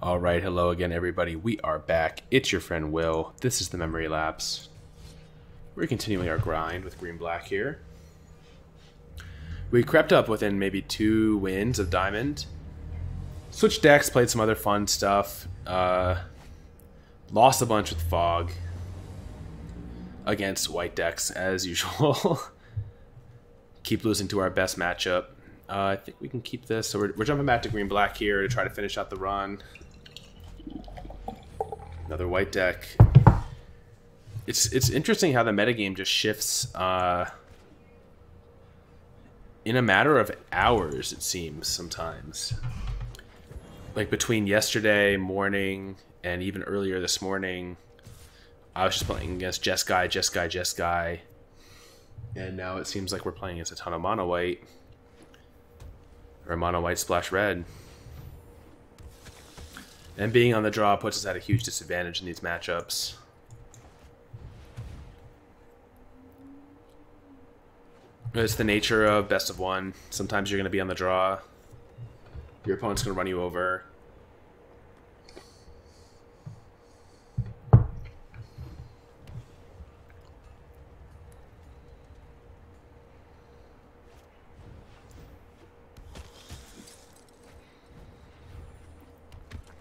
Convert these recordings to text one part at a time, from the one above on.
Alright, hello again everybody, we are back. It's your friend Will. This is the Memory Lapse. We're continuing our grind with green-black here. We crept up within maybe 2 wins of Diamond. Switched decks, played some other fun stuff. Lost a bunch with Fog. Against white decks, as usual. Keep losing to our best matchup. I think we can keep this. So we're jumping back to green-black here to try to finish out the run. Another white deck. It's interesting how the metagame just shifts in a matter of hours, it seems, sometimes. Like between yesterday morning and even earlier this morning, I was just playing against Jeskai. And now it seems like we're playing against a ton of mono white. Or mono white splash red. And being on the draw puts us at a huge disadvantage in these matchups. It's the nature of best of one. Sometimes you're going to be on the draw. Your opponent's going to run you over.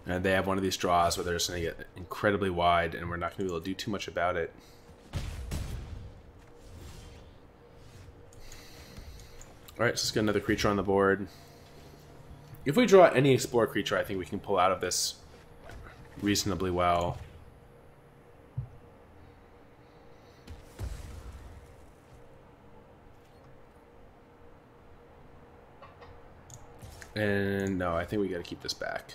And they have one of these draws where they're just going to get incredibly wide, and we're not going to be able to do too much about it. Alright, so let's get another creature on the board. If we draw any Explore creature, I think we can pull out of this reasonably well. And no, I think we got to keep this back.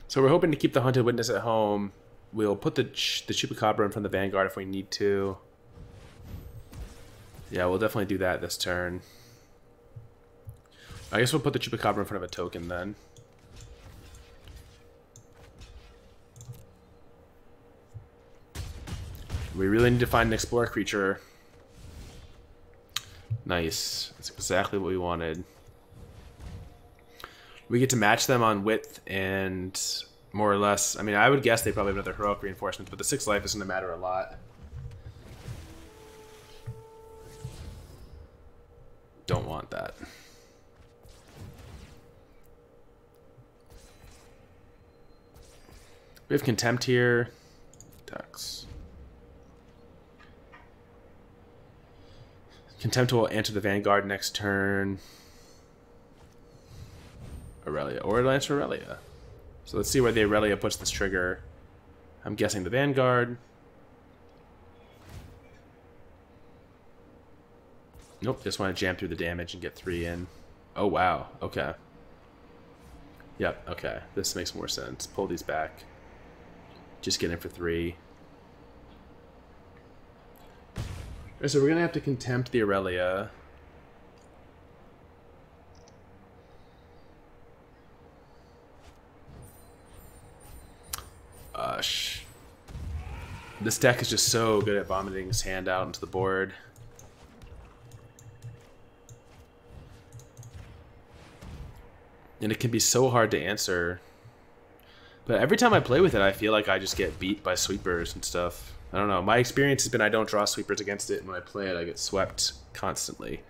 So we're hoping to keep the Hunted Witness at home. We'll put the Chupacabra in front of the Vanguard if we need to. Yeah, we'll definitely do that this turn. I guess we'll put the Chupacabra in front of a token then. We really need to find an Explorer creature. Nice. That's exactly what we wanted. We get to match them on width and more or less. I mean, I would guess they probably have another heroic reinforcements, but the 6 life is going to matter a lot. Don't want that. We have Contempt here. Ducks. Contempt will enter the Vanguard next turn. Aurelia. Or it'll answer Aurelia. So let's see where the Aurelia puts this trigger. I'm guessing the Vanguard. Nope, just want to jam through the damage and get 3 in. Oh, wow. Okay. Yep, okay. This makes more sense. Pull these back. Just get in for 3. Alright, so we're going to have to Contempt the Aurelia. This deck is just so good at vomiting his hand out into the board. And it can be so hard to answer. But every time I play with it, I feel like I just get beat by sweepers and stuff. I don't know. My experience has been I don't draw sweepers against it, and when I play it, I get swept constantly.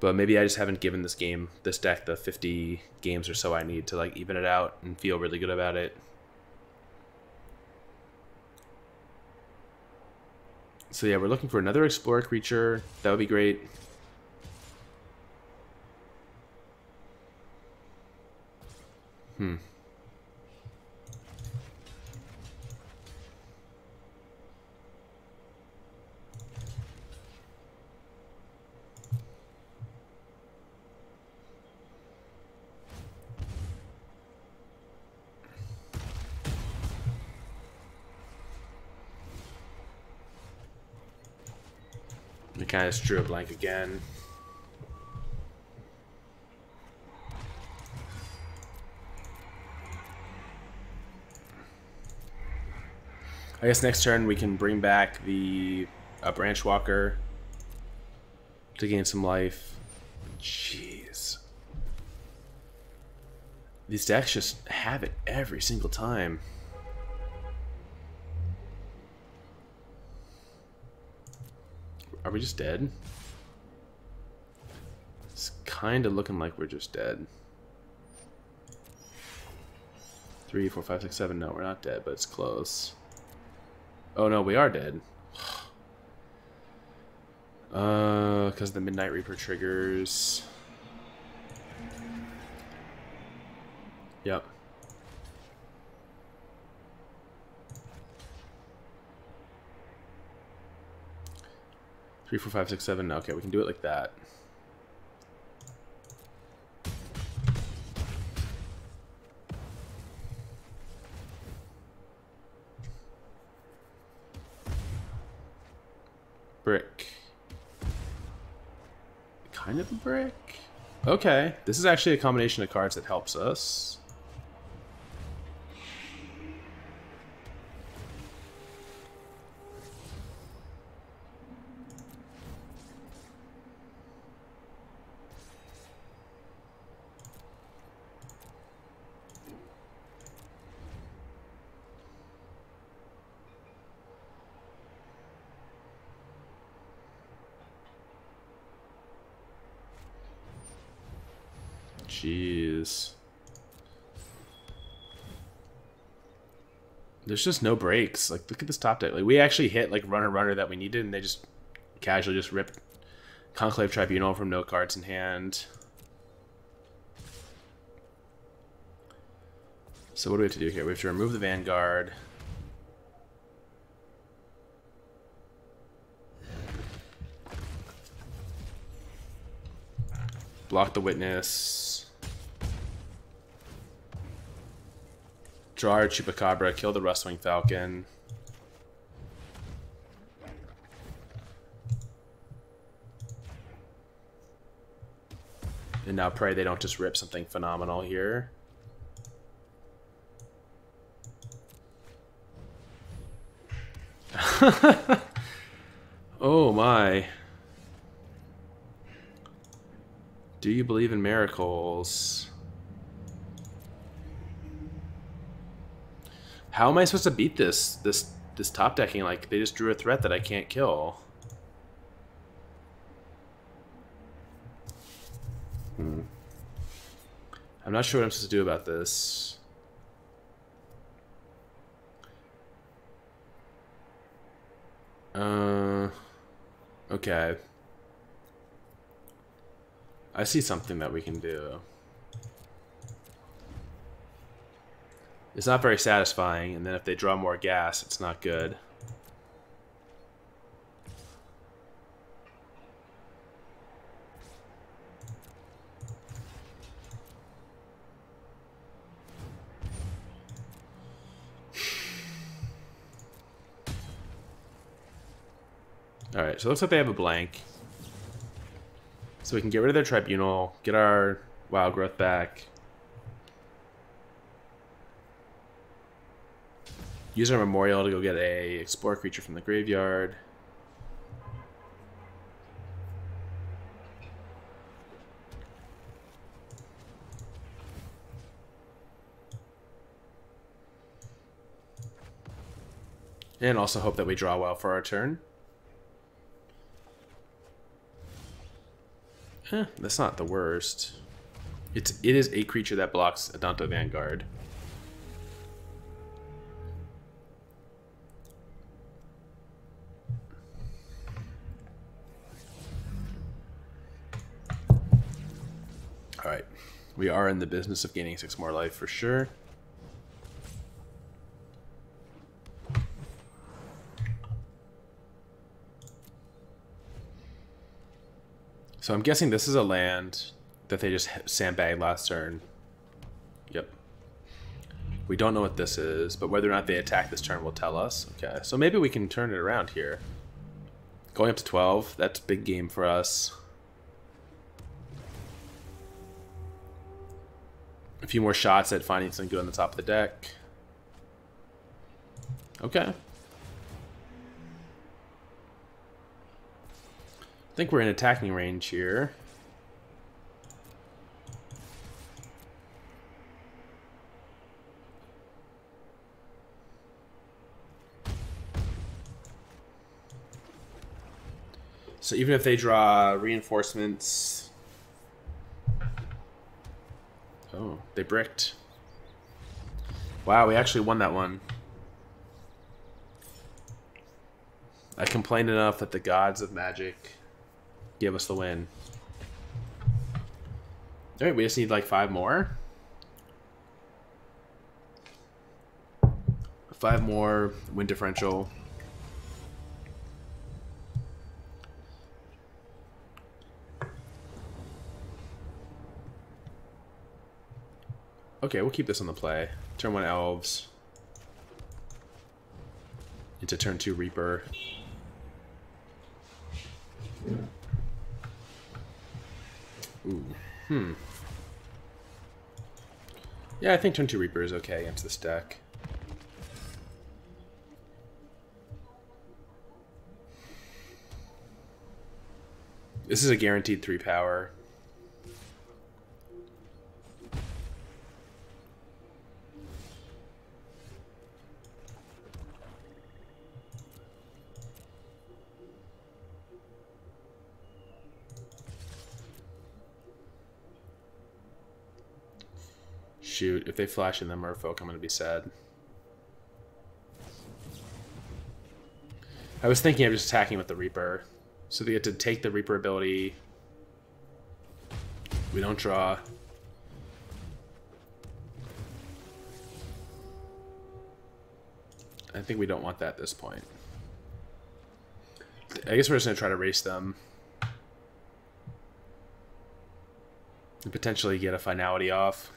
But maybe I just haven't given this deck, the 50 games or so I need to like even it out and feel really good about it. So yeah, we're looking for another Explorer creature. That would be great. I kind of just drew a blank again. I guess next turn we can bring back the Branchwalker to gain some life. Jeez. These decks just have it every single time. Are we just dead? It's kind of looking like we're just dead. 3, 4, 5, 6, 7. No, we're not dead, but it's close. Oh no, we are dead. Because the Midnight Reaper triggers. Yep. Three, 4, 5, 6, 7. Okay, we can do it like that. Brick. Kind of a brick? Okay. This is actually a combination of cards that helps us. Jeez. There's just no breaks. Like, look at this top deck. Like, we actually hit, like, runner that we needed, and they just casually just ripped Conclave Tribunal from no cards in hand. So what do we have to do here? We have to remove the Vanguard. Block the Witness. Draw our Chupacabra, kill the Rustwing Falcon. And now pray they don't just rip something phenomenal here. Oh my. Do you believe in miracles? How am I supposed to beat this top decking? Like, they just drew a threat that I can't kill. I'm not sure what I'm supposed to do about this. Okay. I see something that we can do. It's not very satisfying, and then if they draw more gas, it's not good. Alright, so it looks like they have a blank. So we can get rid of their Tribunal, get our Wildgrowth back. Use our Memorial to go get a Explore creature from the graveyard. And also hope that we draw well for our turn. That's not the worst. It is a creature that blocks Adonto Vanguard. Alright. We are in the business of gaining 6 more life for sure. So I'm guessing this is a land that they just sandbagged last turn. Yep. We don't know what this is, but whether or not they attack this turn will tell us. Okay, so maybe we can turn it around here. Going up to 12, that's big game for us. A few more shots at finding something good on the top of the deck. Okay. think we're in attacking range here. So even if they draw reinforcements... Oh, they bricked. Wow, we actually won that one. I complained enough that the gods of magic gave us the win. Alright, we just need like 5 more. 5 more, win differential. Okay, we'll keep this on the play. Turn 1 Elves. Into turn 2 Reaper. Ooh. Yeah, I think turn 2 Reaper is okay against this deck. This is a guaranteed 3 power. Shoot, if they flash in the Merfolk, I'm going to be sad. I was thinking of just attacking with the Reaper. So they get to take the Reaper ability. We don't draw. I think we don't want that at this point. I guess we're just going to try to race them. And potentially get a Finality off.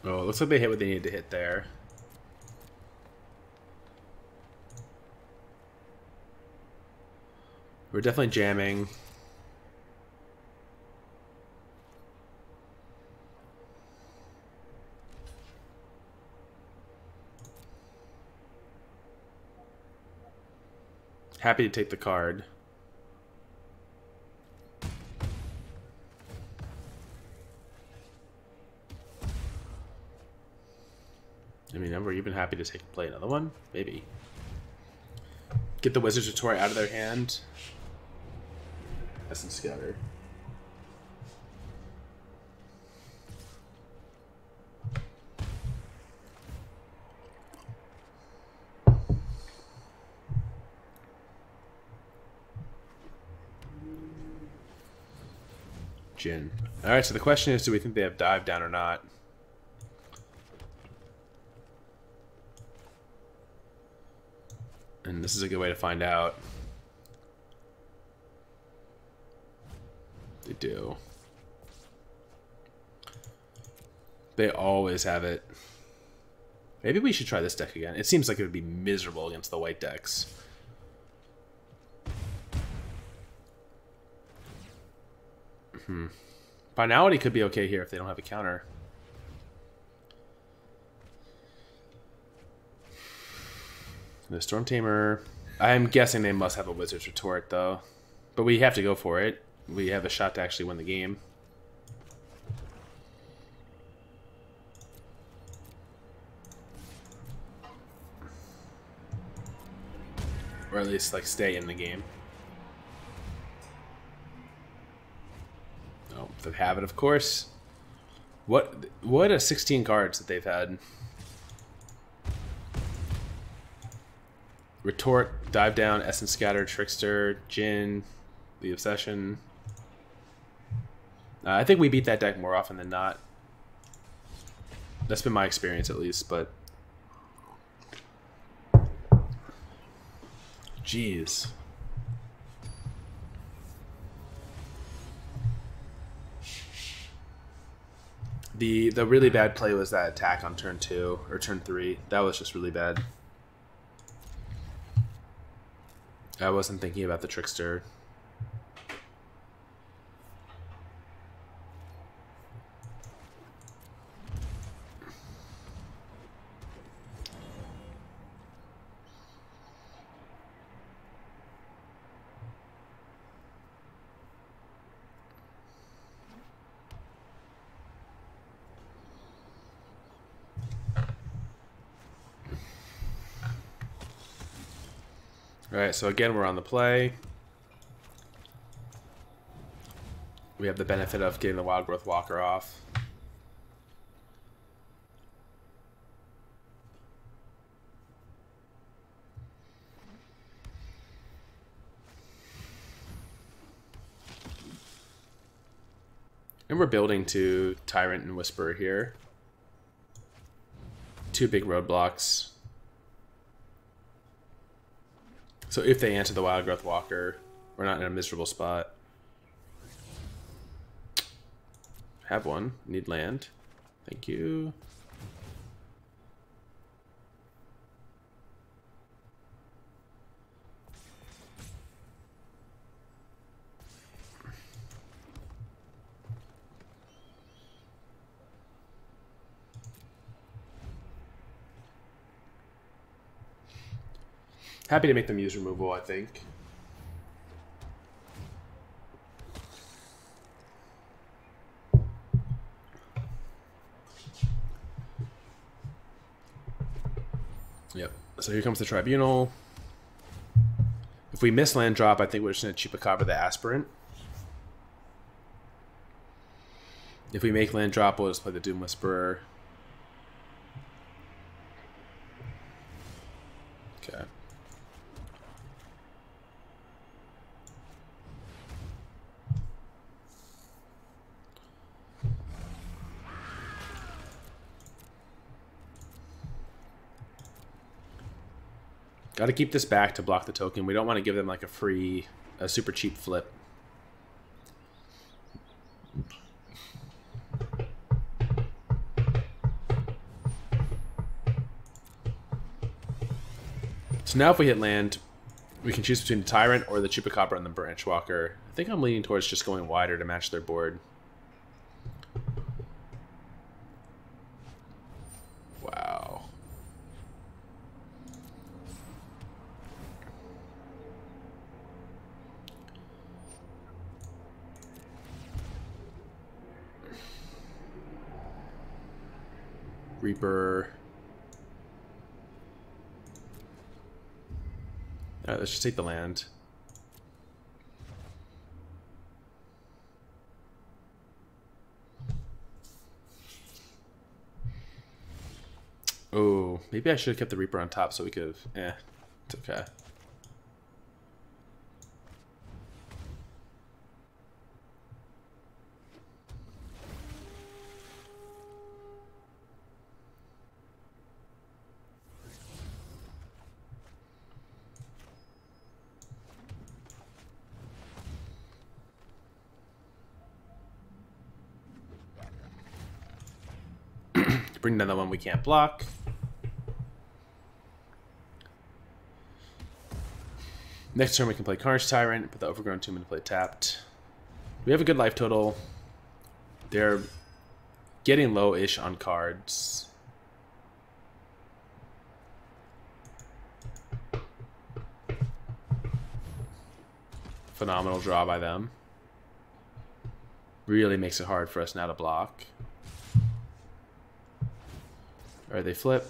Oh, it looks like they hit what they needed to hit there. We're definitely jamming. Happy to take the card. I mean, we're even happy to play another one? Maybe. Get the Wizard's Retort out of their hand. Essence Scatter. Jin. Alright, so the question is, do we think they have dive down or not? And this is a good way to find out. They do. They always have it. Maybe we should try this deck again. It seems like it would be miserable against the white decks. Finality could be okay here if they don't have a counter. The Storm Tamer. I'm guessing they must have a Wizard's Retort, though. But we have to go for it. We have a shot to actually win the game. Or at least, like, stay in the game. Oh, they have it, of course. What a 16 cards that they've had. Retort, Dive Down, Essence Scatter, Trickster, Jin, the Obsession. I think we beat that deck more often than not. That's been my experience, at least, but... Jeez. The really bad play was that attack on turn 2 or turn 3. That was just really bad. I wasn't thinking about the Trickster. Alright, so again, we're on the play. We have the benefit of getting the Wildgrowth Walker off. And we're building to Tyrant and Whisperer here. 2 big roadblocks. So if they answer the Wildgrowth Walker, we're not in a miserable spot. Have one. Need land. Thank you. Happy to make them use removal, I think. Yep. So here comes the Tribunal. If we miss land drop, I think we're just going to Chupacabra the Aspirant. If we make land drop, we'll just play the Doom Whisperer. Okay. Got to keep this back to block the token. We don't want to give them like a super cheap flip. So now if we hit land, we can choose between the Tyrant or the Chupacabra and the Branchwalker. I think I'm leaning towards just going wider to match their board. Wow. Reaper. Alright, let's just take the land. Oh, maybe I should have kept the Reaper on top so we could have... it's okay. Bring down the one we can't block. Next turn we can play Carnage Tyrant and put the Overgrown Tomb into play tapped. We have a good life total. They're getting low-ish on cards. Phenomenal draw by them. Really makes it hard for us now to block. Alright, they flip.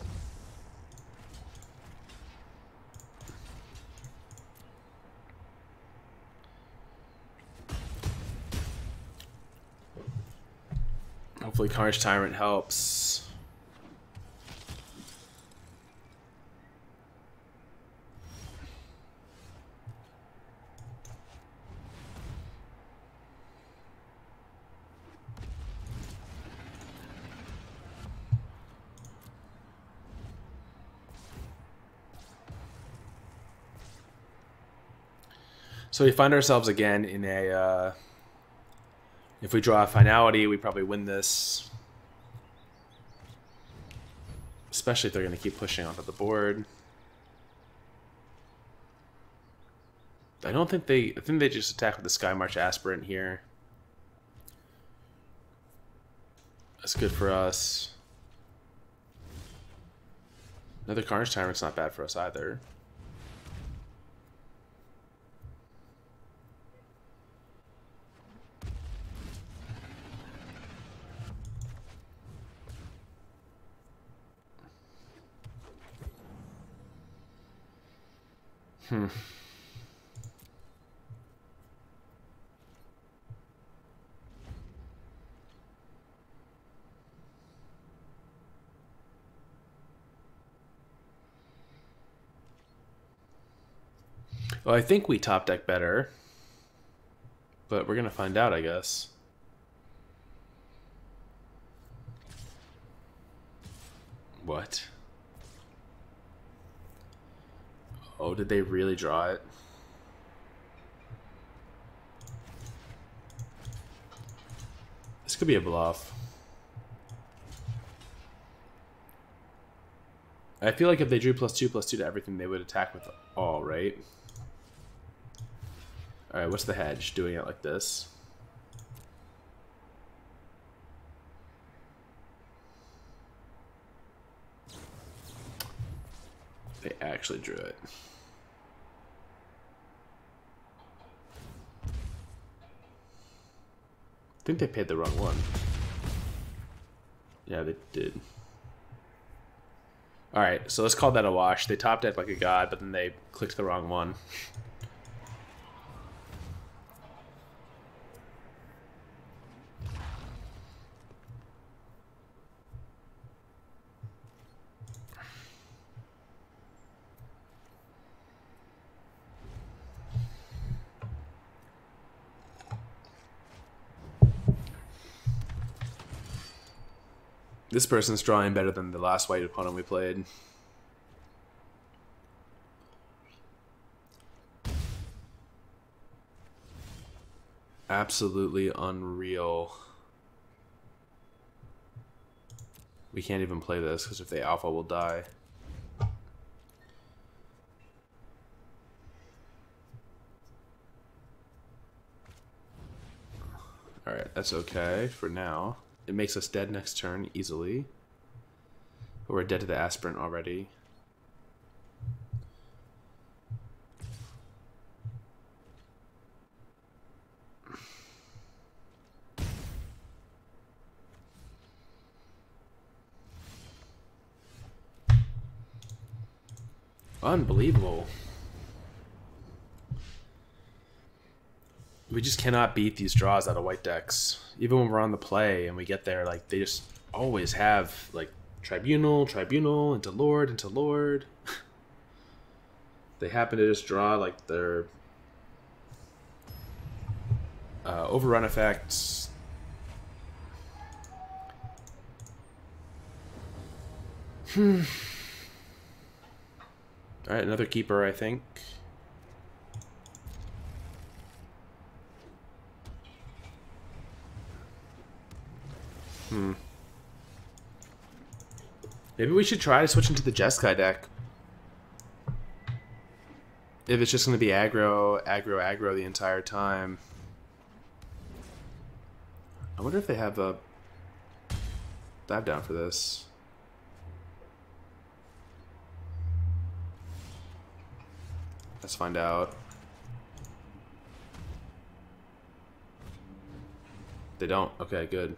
Hopefully Carnage Tyrant helps. So we find ourselves again in a... if we draw a Finality, we probably win this. Especially if they're going to keep pushing onto the board. I think they just attack with the Sky March Aspirant here. That's good for us. Another Carnage Tyrant's not bad for us either. Well, I think we top deck better. But we're going to find out, I guess. What? Oh, did they really draw it? This could be a bluff. I feel like if they drew +2/+2 to everything, they would attack with all, right? Alright, what's the hedge? Doing it like this. They actually drew it. I think they paid the wrong one. Yeah, they did. Alright, so let's call that a wash. They top decked like a god, but then they clicked the wrong one. This person's drawing better than the last white opponent we played. Absolutely unreal. We can't even play this because if they alpha, we'll die. Alright, that's okay for now. It makes us dead next turn easily. But we're dead to the aspirant already. Unbelievable. We just cannot beat these draws out of white decks. Even when we're on the play and we get there, like, they just always have, like, Tribunal, into Lord. They happen to just draw, like, their overrun effects. Alright, another keeper, I think. Maybe we should try to switch into the Jeskai deck. If it's just going to be aggro the entire time. I wonder if they have a dive down for this. Let's find out. They don't. Okay, good.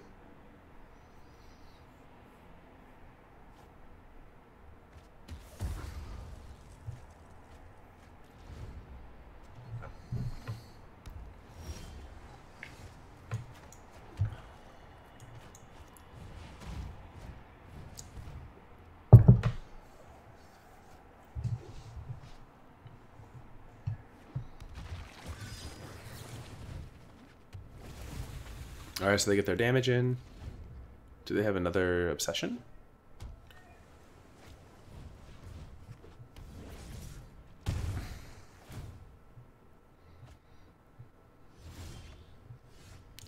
Alright, so they get their damage in. Do they have another obsession?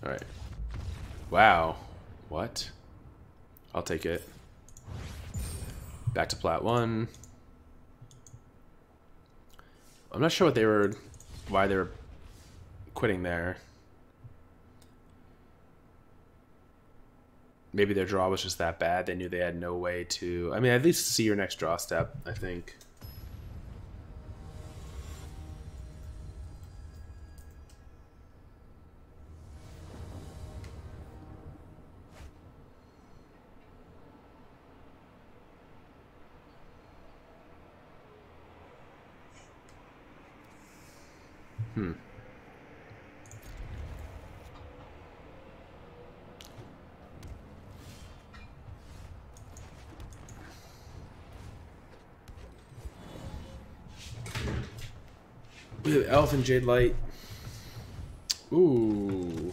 Alright. Wow. What? I'll take it. Back to plat 1. I'm not sure why they were quitting there. Maybe their draw was just that bad. They knew they had no way to... I mean, at least see your next draw step, I think. We have Elf and Jadelight. Ooh.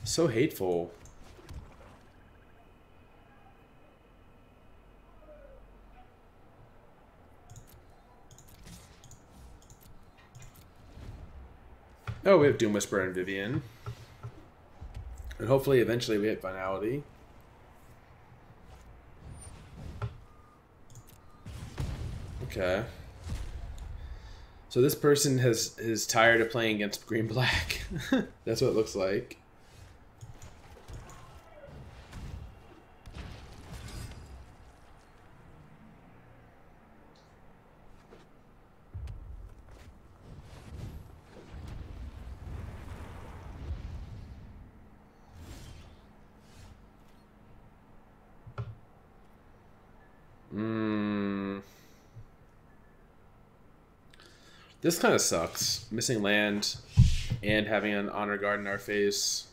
So hateful. Oh, we have Doom Whisperer and Vivien. And hopefully, eventually, we hit Finality. Okay. So this person is tired of playing against green-black. That's what it looks like. This kind of sucks. Missing land and having an honor guard in our face.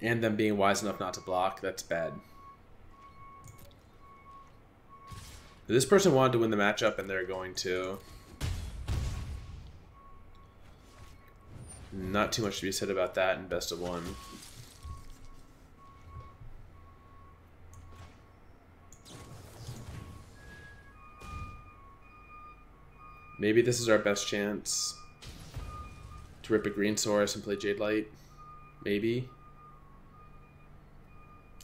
And them being wise enough not to block. That's bad. This person wanted to win the matchup and they're going to. Not too much to be said about that in best of one. Maybe this is our best chance to rip a green source and play Jadelight. Maybe.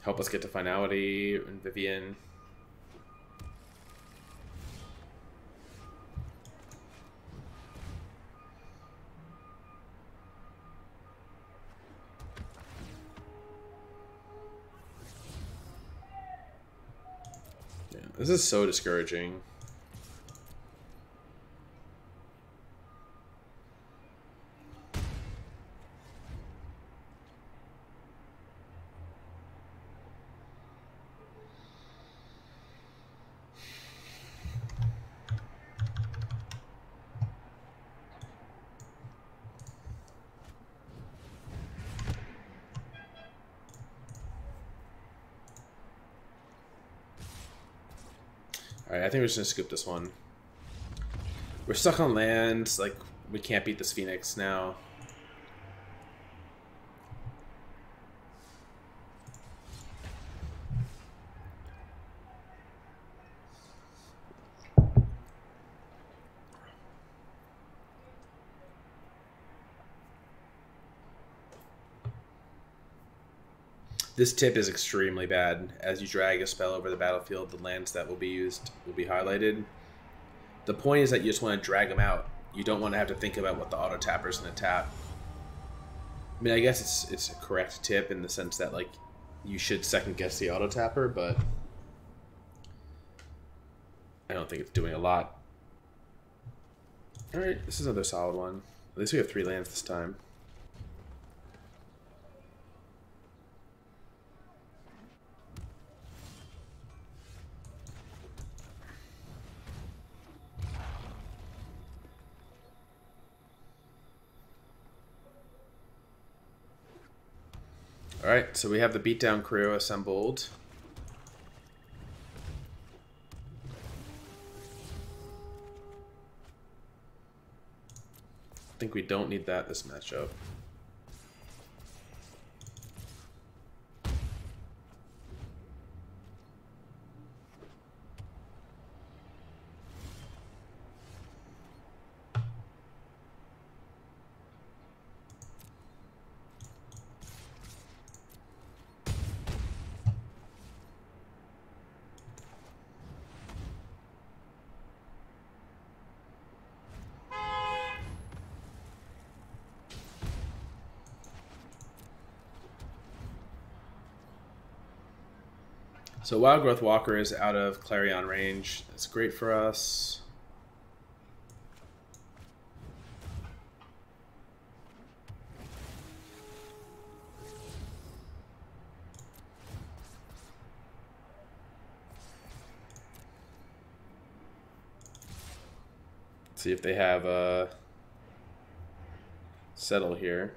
Help us get to Finality and Vivien. This is so discouraging. Alright, I think we're just gonna skip this one. We're stuck on land, like, we can't beat this Phoenix now. This tip is extremely bad. As you drag a spell over the battlefield, the lands that will be used will be highlighted. The point is that you just want to drag them out. You don't want to have to think about what the auto tapper is going to tap. I mean, I guess it's a correct tip in the sense that, like, you should second guess the auto tapper, but I don't think it's doing a lot. All right, this is another solid one. At least we have 3 lands this time. Alright, so we have the beatdown crew assembled. I think we don't need that this matchup. So Wildgrowth Walker is out of Clarion range. That's great for us. Let's see if they have a settle here.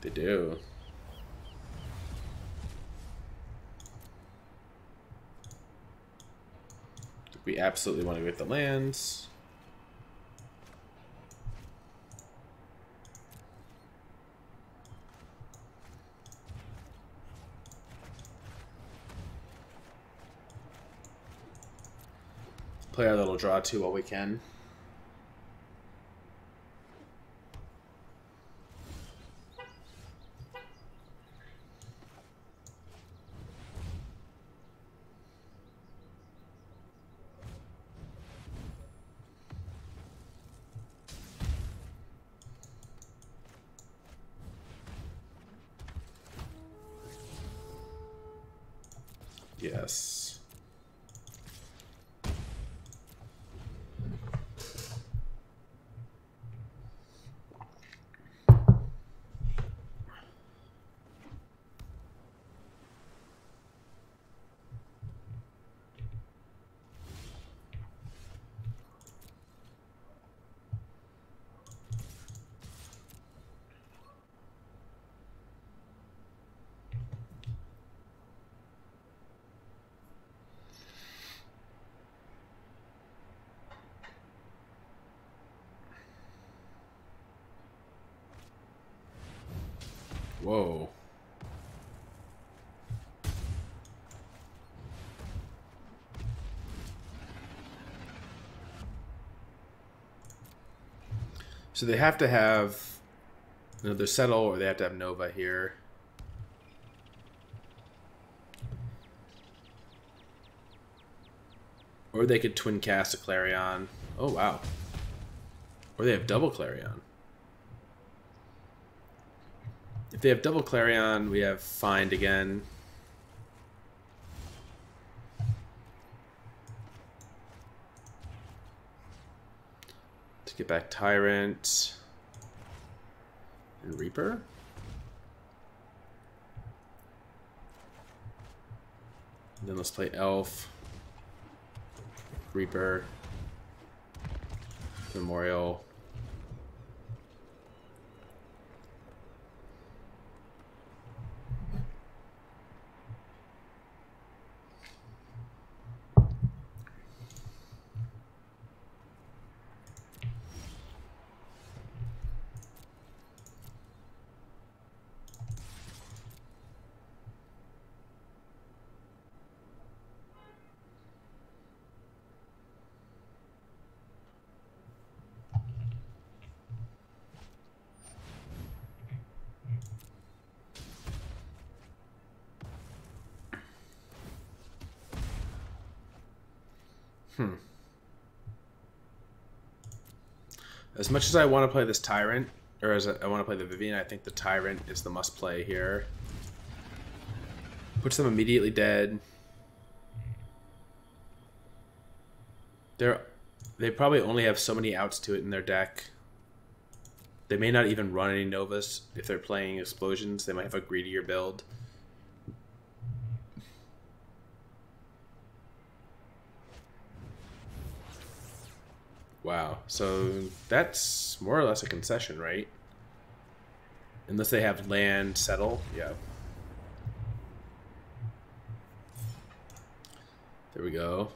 They do. We absolutely want to get the lands. Play our little draw two while we can. Yes. Whoa. So they have to have another settle, or they have to have Nova here. Or they could twin cast a Clarion. Oh, wow. Or they have double Clarion. If they have double Clarion, we have Find again. To get back Tyrant. And Reaper. And then let's play Elf. Reaper. Memorial. As much as I want to play this Tyrant, or as I want to play the Vivien, I think the Tyrant is the must play here. Puts them immediately dead. They probably only have so many outs to it in their deck. They may not even run any Novas if they're playing Explosions. They might have a greedier build. Wow, so that's more or less a concession, right? Unless they have land settle, yeah. There we go.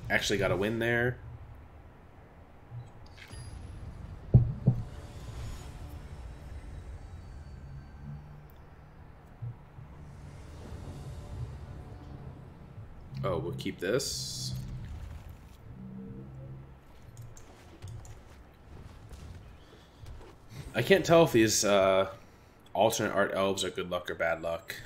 Actually got a win there. Oh, we'll keep this. I can't tell if these alternate art elves are good luck or bad luck.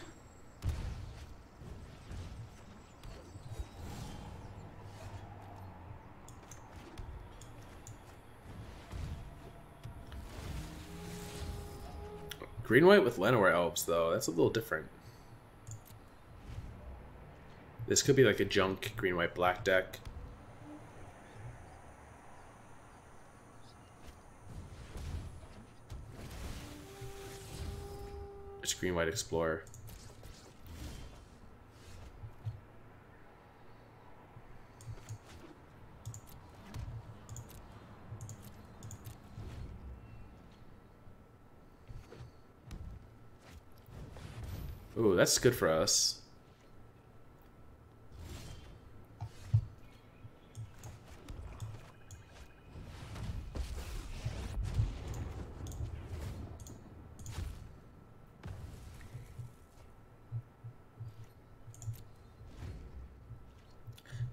Green-white with Llanowar Elves, though. That's a little different. This could be like a junk green-white black deck. It's green-white Explorer. Ooh, that's good for us.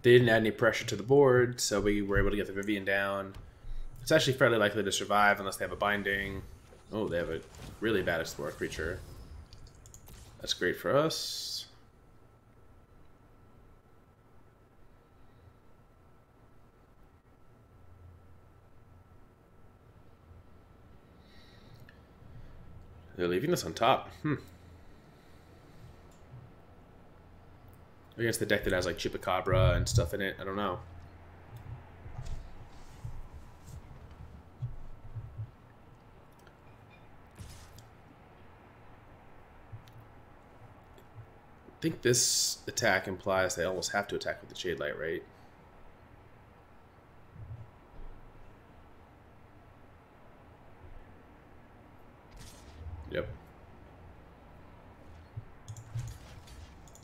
They didn't add any pressure to the board, so we were able to get the Vivien down. It's actually fairly likely to survive unless they have a binding. Oh, they have a really bad Explorer creature. That's great for us. They're leaving us on top. Against the deck that has like Chupacabra and stuff in it. I don't know. I think this attack implies they almost have to attack with the Jadelight, right? Yep.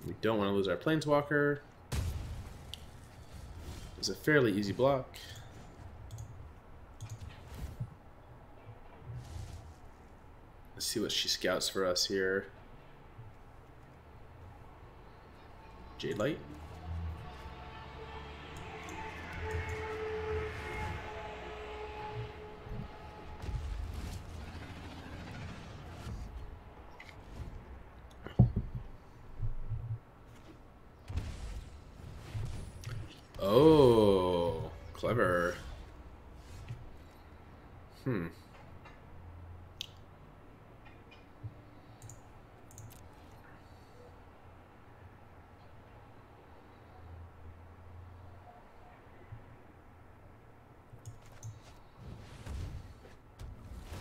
We don't want to lose our Planeswalker. It's a fairly easy block. Let's see what she scouts for us here. Jadelight. Oh, clever.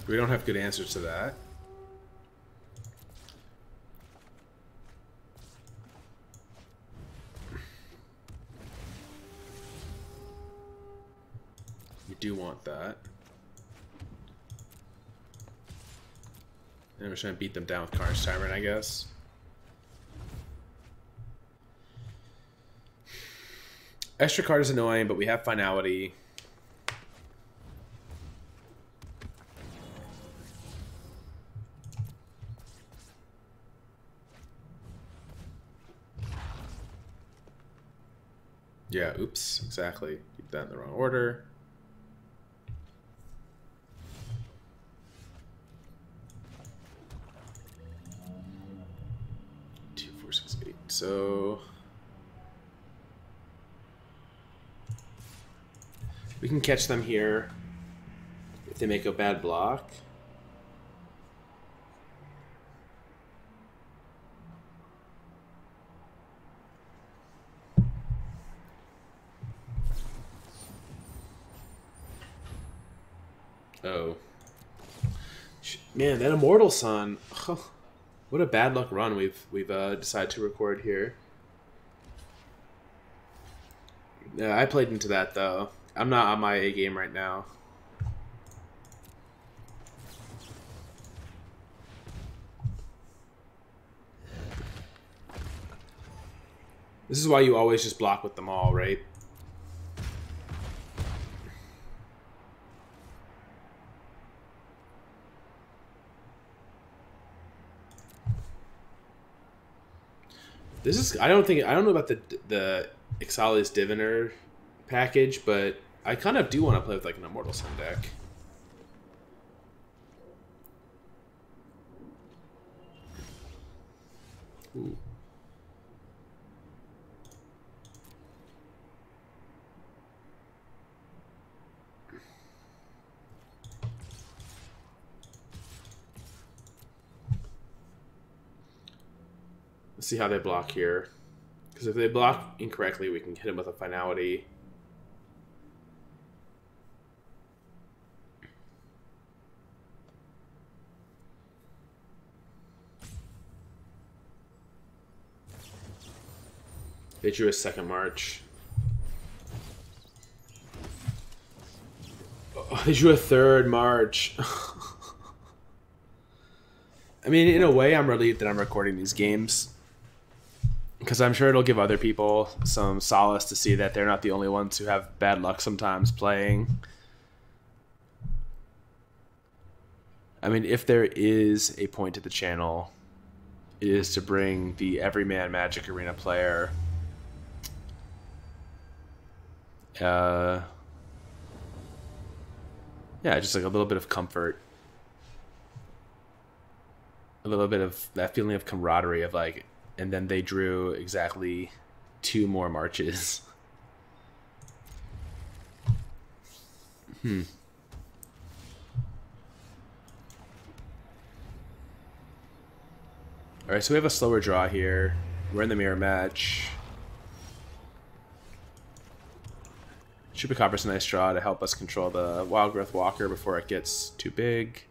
We don't have good answers to that. We do want that. And we're trying to beat them down with Carnage Tyrant, I guess. Extra card is annoying, but we have Finality. Yeah, oops, exactly. Keep that in the wrong order. So we can catch them here if they make a bad block. Oh. Man, that Immortal Sun. Oh, what a bad luck run we've decided to record here. Yeah, I played into that though. I'm not on my A game right now. This is why you always just block with them all, right? This is I don't know about the Ixali's Diviner package, but I kind of do want to play with like an Immortal Sun deck. Ooh. Let's see how they block here. Because if they block incorrectly, we can hit them with a Finality. They drew a second march. Oh, they drew a third march. I mean, in a way, I'm relieved that I'm recording these games. Because I'm sure it'll give other people some solace to see that they're not the only ones who have bad luck sometimes playing. I mean, if there is a point to the channel, it is to bring the everyman Magic Arena player yeah, just like a little bit of comfort. A little bit of that feeling of camaraderie of like, and then they drew exactly 2 more marches. Alright, so we have a slower draw here. We're in the mirror match. Chupacabra's a nice draw to help us control the Wildgrowth Walker before it gets too big.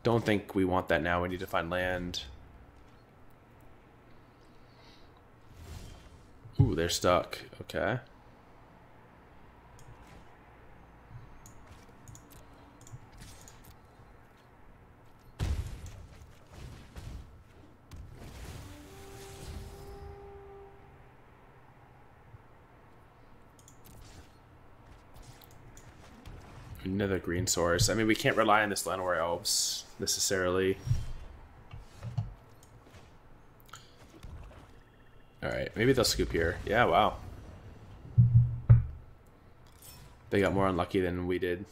Don't think we want that now. We need to find land. Ooh, they're stuck. Okay. Another green source. I mean, we can't rely on this Llanowar Elves necessarily. Alright, maybe they'll scoop here. Yeah, wow. They got more unlucky than we did.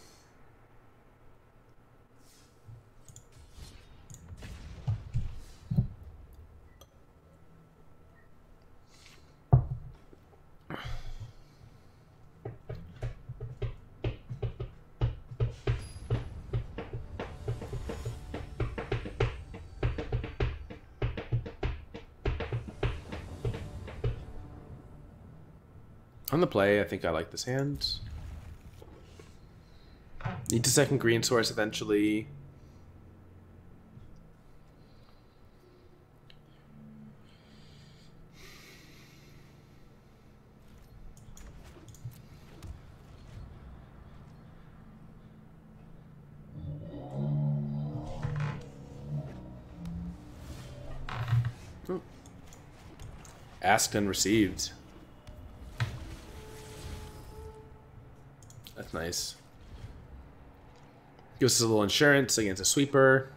On the play, I think I like this hand. Need a second green source eventually. Oh. Asked and received. That's nice. Gives us a little insurance against a sweeper.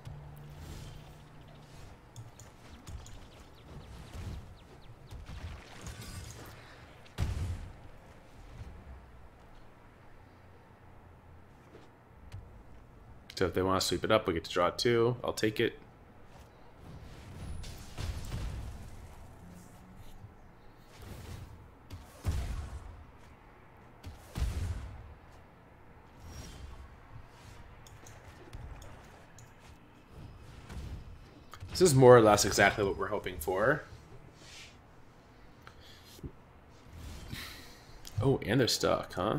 So if they want to sweep it up, we get to draw it too. I'll take it. This is more or less exactly what we're hoping for. Oh, and they're stuck, huh?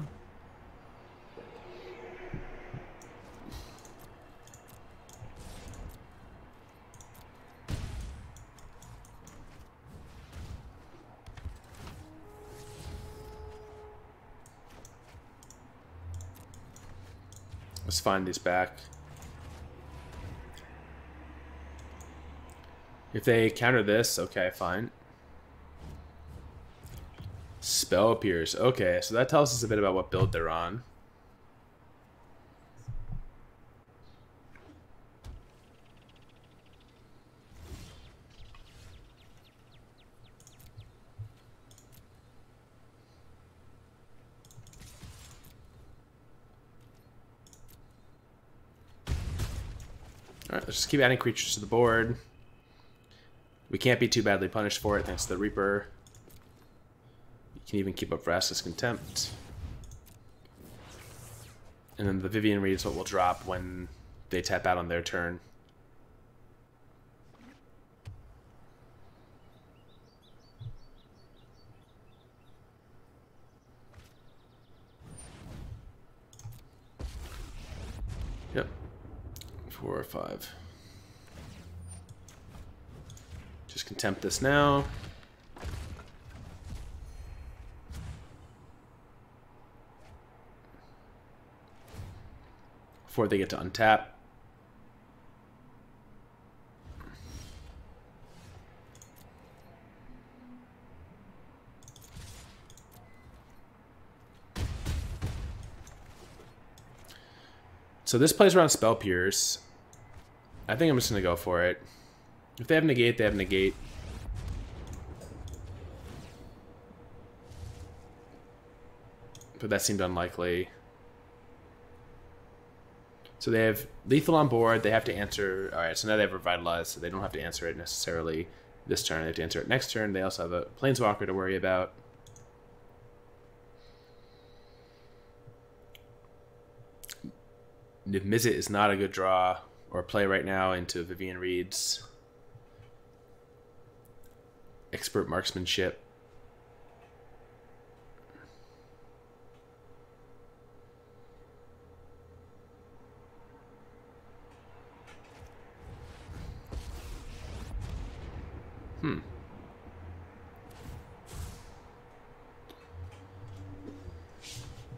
Let's find these back. If they counter this, okay, fine. Spell appears. Okay, so that tells us a bit about what build they're on. Alright, let's just keep adding creatures to the board. We can't be too badly punished for it thanks to the Reaper. You can even keep up Vraska's Contempt. And then the Vivien Reid is what we'll drop when they tap out on their turn. 4 or 5. Just contempt this now. Before they get to untap. So this plays around Spell Pierce. I think I'm just going to go for it. If they have negate, they have negate. But that seemed unlikely. So they have lethal on board. They have to answer. Alright, so now they have Revitalize, so they don't have to answer it necessarily this turn. They have to answer it next turn. They also have a Planeswalker to worry about. Niv-Mizzet is not a good draw or play right now into Vivien Reid's expert marksmanship.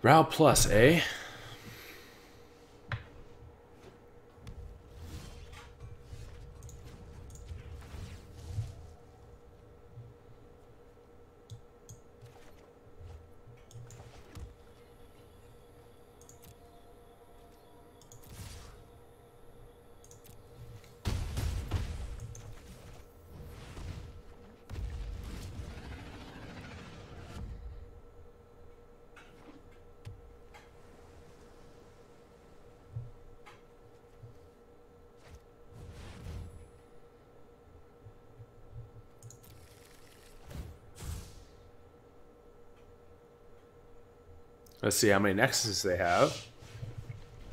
Row plus, eh? Let's see how many nexuses they have.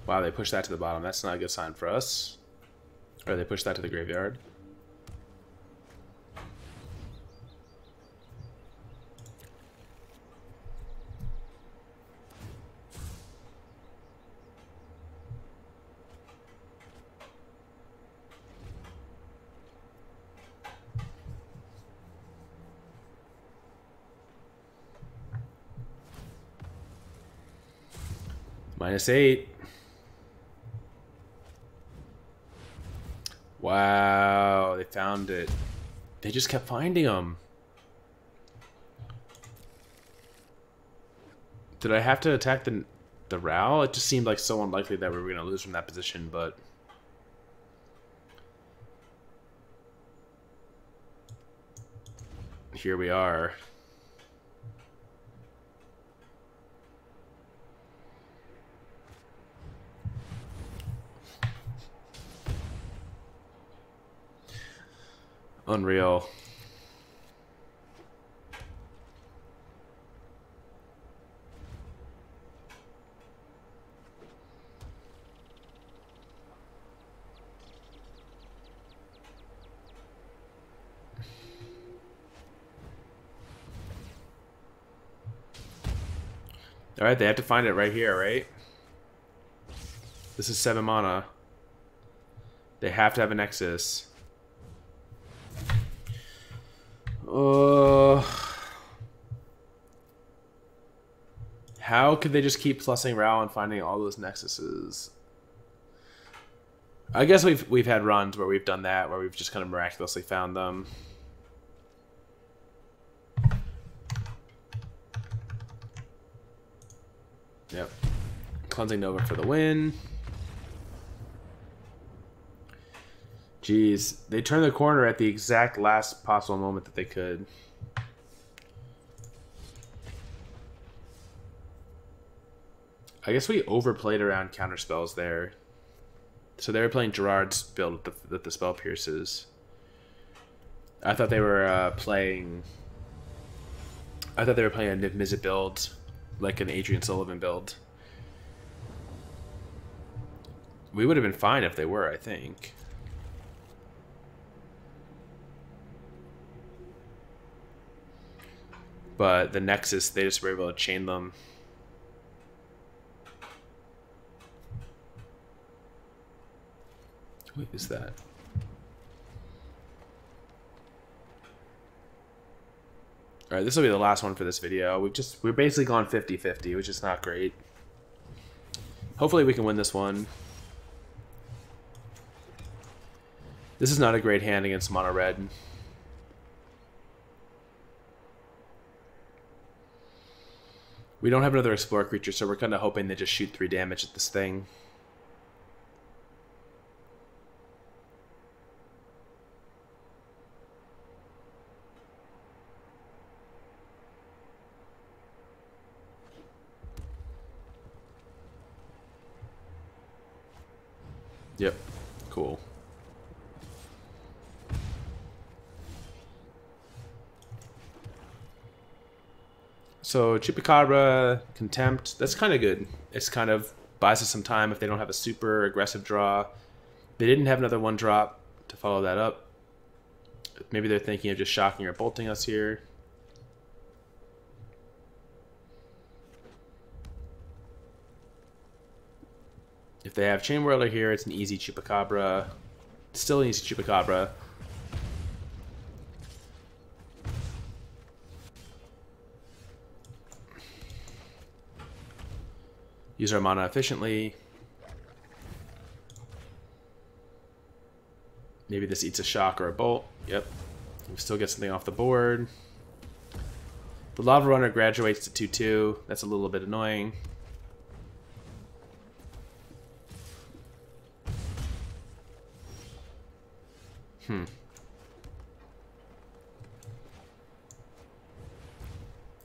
Wow, they pushed that to the bottom. That's not a good sign for us. Or they pushed that to the graveyard. -8. Wow, they found it. They just kept finding them. Did I have to attack the Row? It just seemed like so unlikely that we were going to lose from that position, but... here we are. Unreal. All right, they have to find it right here, right? This is 7 mana. They have to have a Nexus. How could they just keep plussing Row and finding all those Nexuses? I guess we've had runs where we've done that, where we've just kind of miraculously found them. Yep. Cleansing Nova for the win. Jeez, they turned the corner at the exact last possible moment that they could. I guess we overplayed around counterspells there. So they were playing Gerard's build with the spell pierces. I thought they were playing... I thought they were playing a Niv-Mizzet build, like an Adrian Sullivan build. We would have been fine if they were, I think. But the Nexus, they just were able to chain them. What is that? Alright, this will be the last one for this video. We're basically gone 50-50, which is not great. Hopefully we can win this one. This is not a great hand against mono red. We don't have another explorer creature, so we're kind of hoping they just shoot 3 damage at this thing. Yep, cool. So Chupacabra, Contempt, that's kind of good. It's kind of buys us some time if they don't have a super aggressive draw. They didn't have another 1-drop to follow that up. Maybe they're thinking of just shocking or bolting us here. If they have Chain Whirler here, it's an easy Chupacabra. Still an easy Chupacabra. Use our mana efficiently. Maybe this eats a shock or a bolt. Yep. We still get something off the board. The Lava Runner graduates to 2/2. That's a little bit annoying.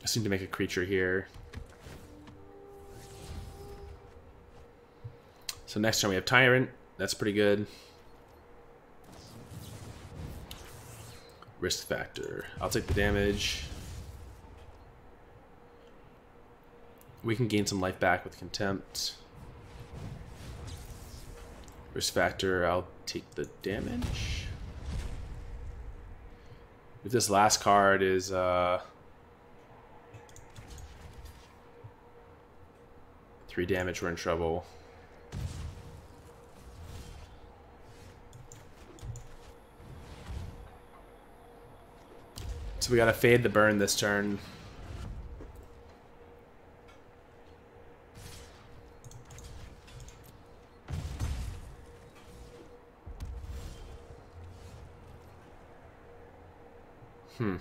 I seem to make a creature here. So next turn we have Tyrant. That's pretty good. Risk factor. I'll take the damage. We can gain some life back with Contempt. Risk factor, I'll take the damage. If this last card is 3 damage, we're in trouble. So we gotta fade the burn this turn. I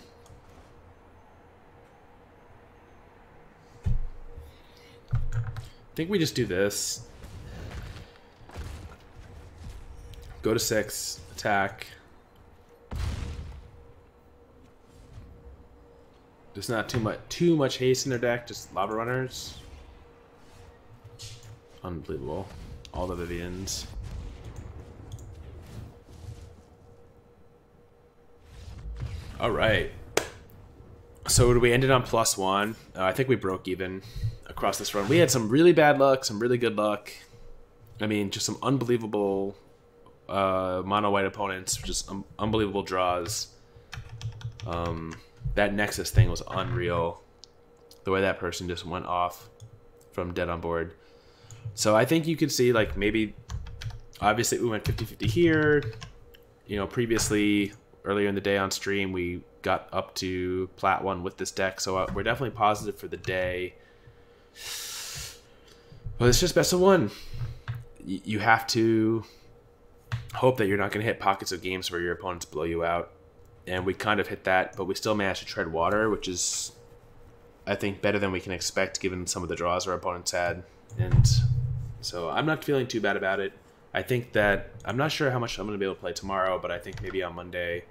think we just do this. Go to 6, attack. There's not too much haste in their deck, just Lava Runners. Unbelievable. All the Viviens. Alright. So we ended on +1. I think we broke even across this run. We had some really bad luck, some really good luck. I mean, just some unbelievable mono white opponents, just unbelievable draws. That Nexus thing was unreal. The way that person just went off from dead on board. So I think you could see, like, maybe, obviously we went 50-50 here. You know, previously, earlier in the day on stream, we got up to Plat 1 with this deck. So we're definitely positive for the day. But it's just best of 1. You have to hope that you're not going to hit pockets of games where your opponents blow you out. And we kind of hit that, but we still managed to tread water, which is, I think, better than we can expect given some of the draws our opponents had. And so I'm not feeling too bad about it. I think that, I'm not sure how much I'm going to be able to play tomorrow, but I think maybe on Monday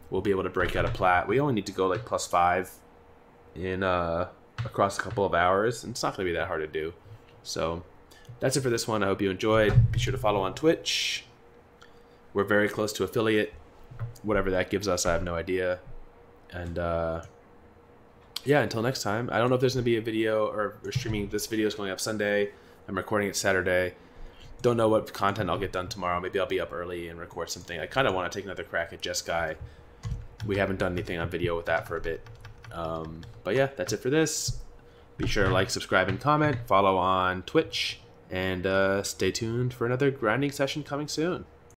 we'll be able to break out a Plat. We only need to go like +5 in across a couple of hours, and it's not going to be that hard to do. So that's it for this one. I hope you enjoyed. Be sure to follow on Twitch. We're very close to affiliate. Whatever that gives us, I have no idea. And yeah, until next time. I don't know if there's going to be a video, or we're streaming. This video is going up Sunday. I'm recording it Saturday. Don't know what content I'll get done tomorrow. Maybe I'll be up early and record something. I kind of want to take another crack at Jeskai. We haven't done anything on video with that for a bit. But yeah, that's it for this. Be sure to like, subscribe, and comment. Follow on Twitch. And stay tuned for another grinding session coming soon.